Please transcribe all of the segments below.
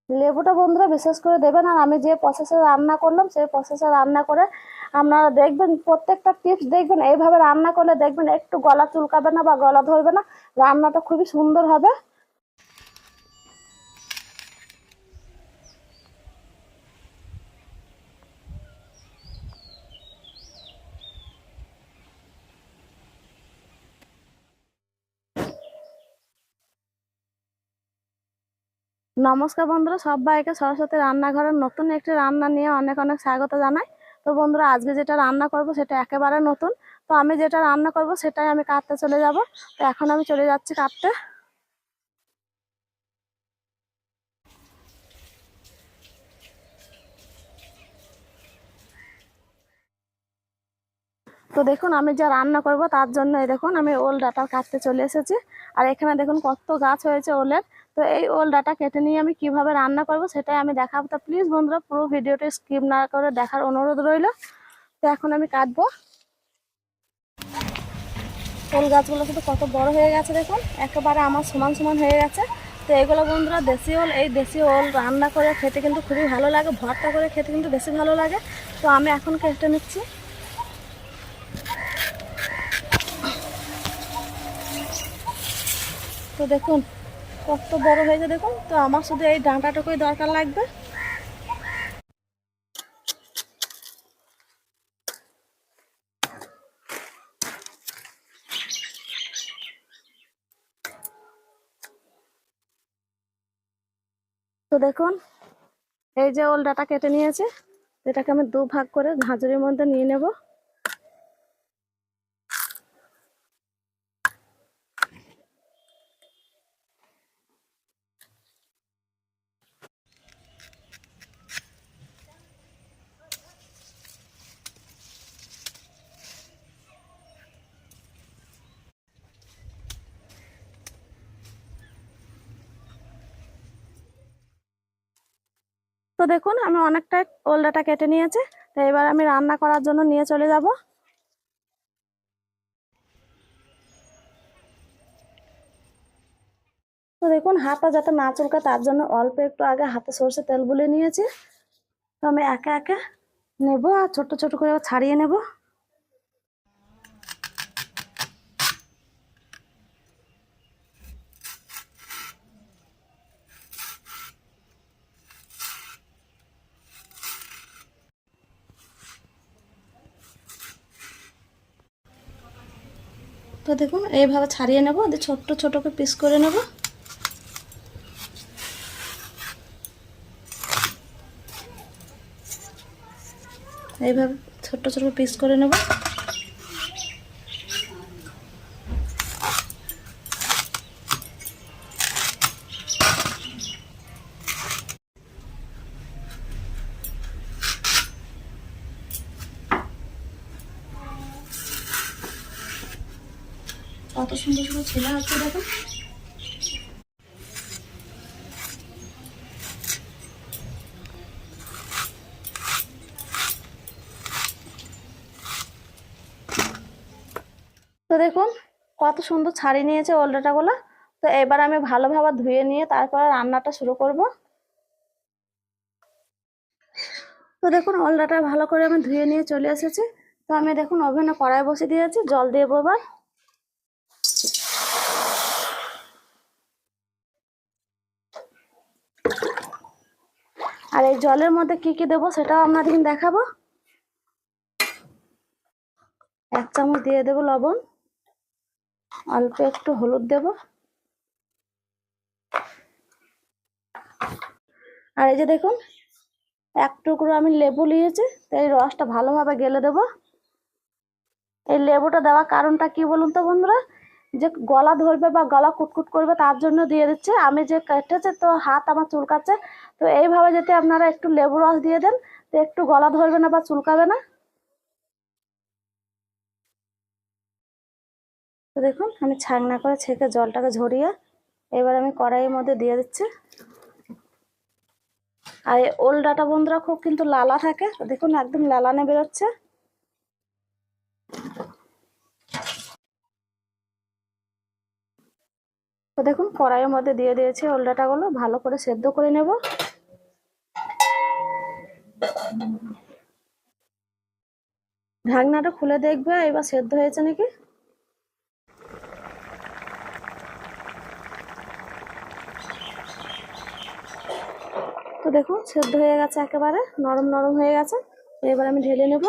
লেবুটা বন্ধুরা বিশেষ করে দেবেন। আর আমি যে প্রসেসে রান্না করলাম সেই প্রসেসে রান্না করে আপনারা দেখবেন, প্রত্যেকটা টিপস দেখবেন, এইভাবে রান্না করলে দেখবেন একটু গলা চুলকাবে না বা গলা ধরবে না, রান্নাটা খুবই সুন্দর হবে। নমস্কার বন্ধুরা, সবাইকে সরস্বতী রান্নাঘরের নতুন একটি রান্না নিয়ে অনেক অনেক স্বাগত জানাই। তো বন্ধুরা, আজকে যেটা রান্না করব সেটা একেবারে নতুন। তো আমি যেটা রান্না করব সেটাই আমি কাটতে চলে যাব। তো এখন আমি চলে যাচ্ছি কাটতে। তো দেখুন, আমি যা রান্না করব তার জন্য এই দেখুন আমি ওল ডাটা কাটতে চলে এসেছি। আর এখানে দেখুন কত গাছ হয়েছে ওলের। তো এই ওল ডাটা কেটে নিয়ে আমি কিভাবে রান্না করব সেটাই আমি দেখাবো। তো প্লিজ বন্ধুরা, পুরো ভিডিওটা স্কিপ না করে দেখার অনুরোধ রইল। তো এখন আমি কাটবো। ওল গাছগুলো কিন্তু কত বড় হয়ে গেছে দেখুন, একেবারে আমার সমান সমান হয়ে গেছে। তো এগুলো বন্ধুরা দেশি ওল। এই দেশি ওল রান্না করে খেতে কিন্তু খুবই ভালো লাগে, ভর্তা করে খেতে কিন্তু বেশি ভালো লাগে। তো আমি এখন কেটে নিচ্ছি। তো দেখুন কত বড় হয়েছে দেখুন। তো আমার শুধু এই ডাঁটাটুকুই দরকার লাগবে। তো দেখুন এই যে ওল ডাঁটা কেটে নিয়েছে, এটাকে আমি দু ভাগ করে ঝাঁঝরির মধ্যে নিয়ে নেব। তো দেখুন আমি অনেকটা ওল ডাঁটা কেটে নিয়েছি। তো এবার আমি রান্না করার জন্য নিয়ে চলে যাব। তো দেখুন হাতটা যাতে না চুলকায় তার জন্য অল্প একটু আগে হাতে সরষে তেল বুলিয়ে নিয়েছি। তো আমি একে একে নেব আর ছোট ছোট করে ছাড়িয়ে নেব। তো দেখুন এইভাবে ছাড়িয়ে নেব, দিয়ে ছোট্ট ছোট করে পিস করে নেব। এইভাবে ছোট্ট ছোট পিস করে নেব। কত সুন্দর সুন্দর ছেলে হচ্ছে দেখুন। তো দেখুন কত সুন্দর ছাড়িয়ে নিয়েছে ওল ডাঁটাগুলো। তো এবার আমি ভালোভাবে ধুয়ে নিয়ে তারপরে রান্নাটা শুরু করব। তো দেখুন ওল ডাঁটা ভালো করে আমি ধুয়ে নিয়ে চলে এসেছি। তো আমি দেখুন ওভেনে কড়াই বসিয়ে দিয়েছি, জল দিয়ে দেবো এবার। আর এই জলের মধ্যে কি কি দেবো সেটাও আপনাদের দেখাবো। 1 চামচ দিয়ে দেবো লবণ, অল্প একটু হলুদ দেব, আর এই যে দেখুন 1 টুকরো আমি লেবু নিয়েছি। তো এই রসটা ভালোভাবে গেলে দেবো। এই লেবুটা দেওয়ার কারণটা কি বলুন তো বন্ধুরা, যে গলা ধরবে বা গলা কুটকুট করবে তার জন্য দিয়ে দিচ্ছে। আমি যে কেটেছে তো হাত আমার চুলকাচ্ছে। তো এইভাবে যদি আপনারা একটু লেবু রস দিয়ে দেন তো একটু গলা ধরবে না বা চুলকাবে না। তো দেখুন আমি ছাঁকনা করে ছেঁকে জলটাকে ঝরিয়ে এবার আমি কড়াইয়ের মধ্যে দিয়ে দিচ্ছি। আর এই ওল ডাঁটা বন্ধুরা খুব কিন্তু লালা থাকে, দেখুন একদম লালানে বেরোচ্ছে। তো দেখুন কড়াইয়ের মধ্যে দিয়ে দিয়েছি ওল ডাঁটাগুলো, ভালো করে সেদ্ধ করে নেব। ঢাকনাটা খুলে দেখবে এবার সেদ্ধ হয়েছে নাকি। তো দেখুন সেদ্ধ হয়ে গেছে, একেবারে নরম নরম হয়ে গেছে। এবার আমি ঢেলে নেব।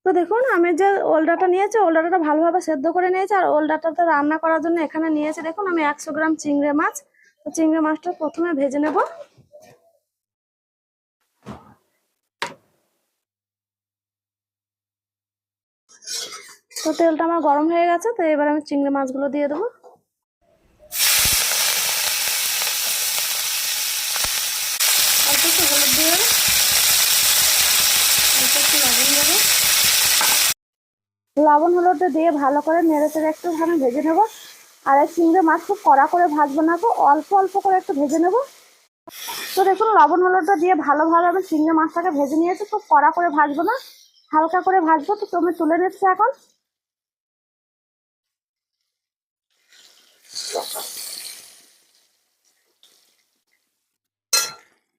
তো দেখুন আমি যে ওল ডাঁটা নিয়েছি, ওল ডাঁটাটা ভালোভাবে সেদ্ধ করে নিয়েছি। আর ওল ডাঁটাটা রান্না করার জন্য এখানে নিয়েছি দেখুন আমি 100 গ্রাম চিংড়ি মাছ। তো চিংড়ি মাছটা প্রথমে ভেজে নেব। তো তেলটা আমার গরম হয়ে গেছে, তো এবার আমি চিংড়ি মাছগুলো দিয়ে দেবো। অল্প একটু হলুদ দিয়ে দেবো, অল্প একটু লবণ দেবো। লবণ হলুদ দিয়ে ভালো করে নেড়ে চেড়ে একটু আমি ভেজে নেবো। আর এই চিংড়ি মাছ খুব কড়া করে ভাজবো না, তো অল্প অল্প করে একটু ভেজে নেবো। তো দেখুন লবণ হলুদটা দিয়ে ভালোভাবে আমি চিংড়ি মাছটাকে ভেজে নিয়েছি। খুব কড়া করে ভাজবো না, হালকা করে ভাজবো। তো তুমি তুলে নিচ্ছি এখন।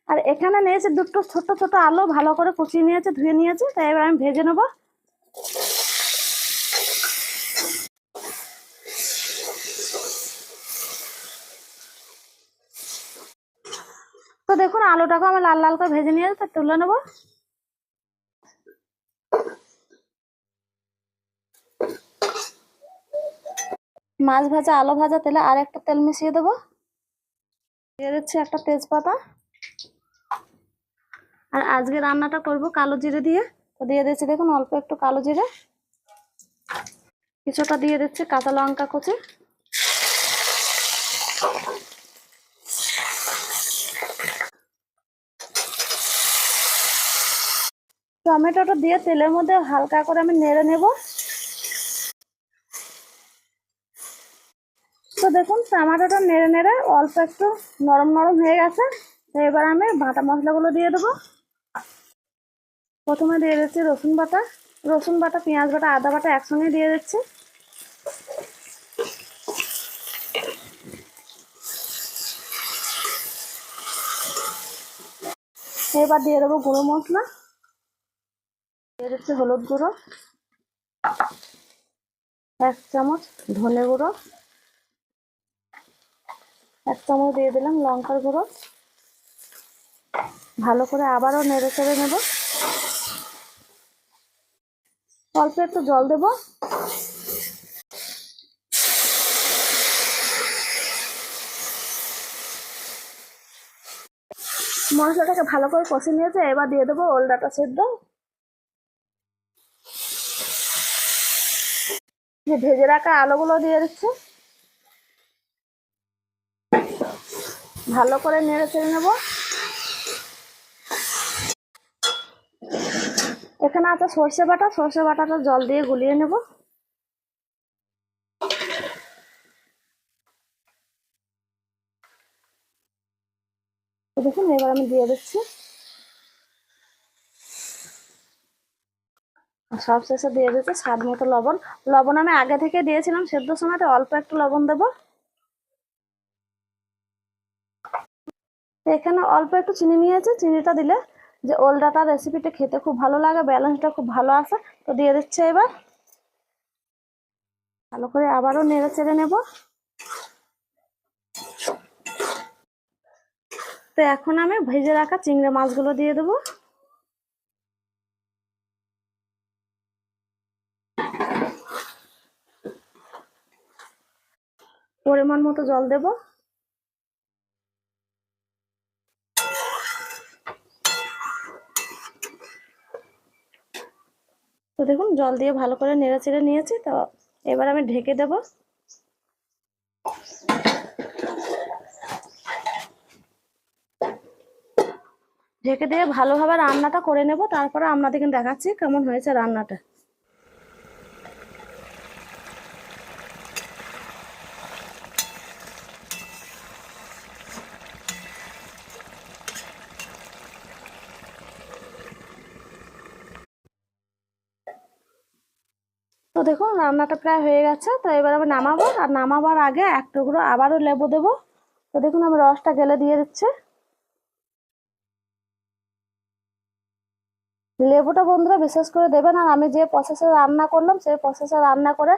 আর এখানে নিয়েছি দুটো ছোট ছোট আলু, ভালো করে কুচিয়ে নিয়েছে, ধুয়ে নিয়েছে। তাই এবার আমি ভেজে নেবো। তো দেখুন আলুটাকে আমি লাল লাল করে ভেজে নিয়েছি, তা তুলে নেবো। মাছ ভাজা আলু ভাজা তেলে আর একটা তেল মিশিয়ে দেবো। দিয়ে দিচ্ছি একটা তেজপাতা। আর আজকে রান্নাটা করব কালো জিরে দিয়ে। তো দিয়ে দিচ্ছি দেখুন অল্প একটু কালো জিরে, কিছুটা দিয়ে দিচ্ছি কাঁচা লঙ্কা কুচি, টমেটোটা দিয়ে তেলের মধ্যে হালকা করে আমি নেড়ে নেব। তো দেখুন টমেটোটা নেড়ে নেড়ে অল্প একটু নরম নরম হয়ে গেছে। তো এবার আমি বাটা মশলাগুলো দিয়ে দেবো। প্রথমে দিয়ে দিচ্ছি রসুন বাটা পেঁয়াজ বাটা আদা বাটা একসঙ্গে দিয়ে দিচ্ছি। এবার দিয়ে দেবো গুঁড়ো মশলা, দিয়ে দিচ্ছি হলুদ গুঁড়ো 1 চামচ, ধনে গুঁড়ো 1 চামচ দিয়ে দিলাম, লঙ্কার গুঁড়ো। ভালো করে আবারও নেড়ে চেড়ে নেব। অল্প একটু জল দেবো। মশলাটাকে ভালো করে কষে নিয়েছে, এবার দিয়ে দেবো ওল ডাঁটা সেদ্ধ। যে ভেজে রাখা আলুগুলো দিয়ে দিচ্ছে, ভালো করে নেড়ে চেড়ে নেব। এখানে আছে সর্ষে বাটাটা জল দিয়ে গুলিয়ে নেব। দেখুন এবার আমি দিয়ে দিচ্ছি। সব শেষে দিয়ে দিচ্ছি স্বাদ মতো লবণ। লবণ আমি আগে থেকে দিয়েছিলাম সেদ্ধর সময়, তো অল্প একটু লবণ দেবো। এখানে অল্প একটু চিনি নিয়েছি, চিনিটা দিলে যে ওল ডাঁটা রেসিপিটা খেতে খুব ভালো লাগে, ব্যালেন্সটা খুব ভালো আসে। তো দিয়ে দিচ্ছে এবার। ভালো করে আবারও নেড়ে চেড়ে নেব। তো এখন আমি ভেজে রাখা চিংড়ি মাছগুলো দিয়ে দেবো। পরিমাণ মতো জল দেব। তো দেখুন জল দিয়ে ভালো করে নেড়ে চেড়ে নিয়েছি। তো এবার আমি ঢেকে দেব। ঢেকে দিয়ে ভালোভাবে রান্নাটা করে নেব, তারপরে আপনাদেরকে দেখাচ্ছি কেমন হয়েছে রান্নাটা। তো দেখুন রান্নাটা প্রায় হয়ে গেছে। তো এবার আমি নামাবো, আর নামাবার আগে এক টুকরো আবারও লেবু দেবো। তো দেখুন আমি রসটা গেলে দিয়ে দিচ্ছি। লেবুটা বন্ধুরা বিশেষ করে দেবেন, আর আমি যে প্রসেসে রান্না করলাম সেই প্রসেসে রান্না করে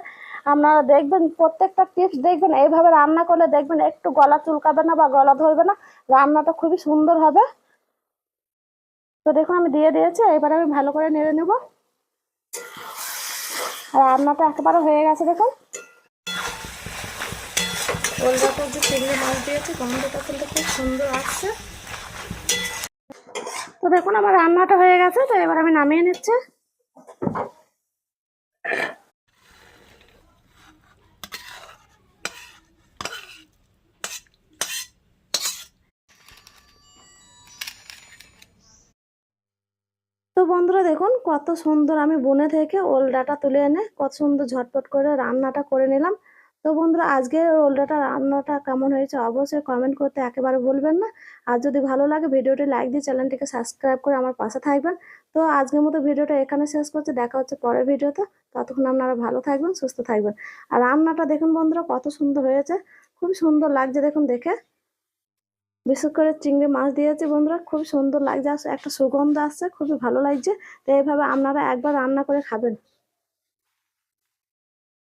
আপনারা দেখবেন, প্রত্যেকটা টিপস দেখবেন এইভাবে রান্না করলে দেখবেন একটু গলা চুলকাবে না বা গলা ধরবে না, রান্নাটা খুবই সুন্দর হবে। তো দেখুন আমি দিয়ে দিয়েছি, এবার আমি ভালো করে নেড়ে নেব। আর রান্নাটা একেবারে হয়ে গেছে দেখুন। ওলটাতে যে চিংড়ি মাছ দিয়েছি গন্ধটা কিন্তু খুব সুন্দর আসছে। তো দেখুন আমার রান্নাটা হয়ে গেছে, তো এবার আমি নামিয়ে নিচ্ছি। তো বন্ধুরা দেখুন কত সুন্দর আমি বনে থেকে ওলডাটা তুলে এনে কত সুন্দর ঝটপট করে রান্নাটা করে নিলাম। তো বন্ধুরা আজকে ওলডাটা রান্নাটা কেমন হয়েছে অবশ্যই কমেন্ট করতে একেবারে ভুলবেন না। আর যদি ভালো লাগে ভিডিওটি লাইক দিয়ে চ্যানেলটিকে সাবস্ক্রাইব করে আমার পাশে থাকবেন। তো আজকের মতো ভিডিওটা এখানে শেষ করছি, দেখা হচ্ছে পরের ভিডিওতে। ততক্ষণ আপনারা ভালো থাকবেন, সুস্থ থাকবেন। আর রান্নাটা দেখুন বন্ধুরা কত সুন্দর হয়েছে, খুব সুন্দর লাগছে দেখুন দেখে। বিশেষ করে চিংড়ি মাছ দিয়েছি বন্ধুরা, খুব সুন্দর লাগছে, একটা সুগন্ধ আসছে, খুবই ভালো লাগছে। তো এইভাবে আপনারা একবার রান্না করে খাবেন।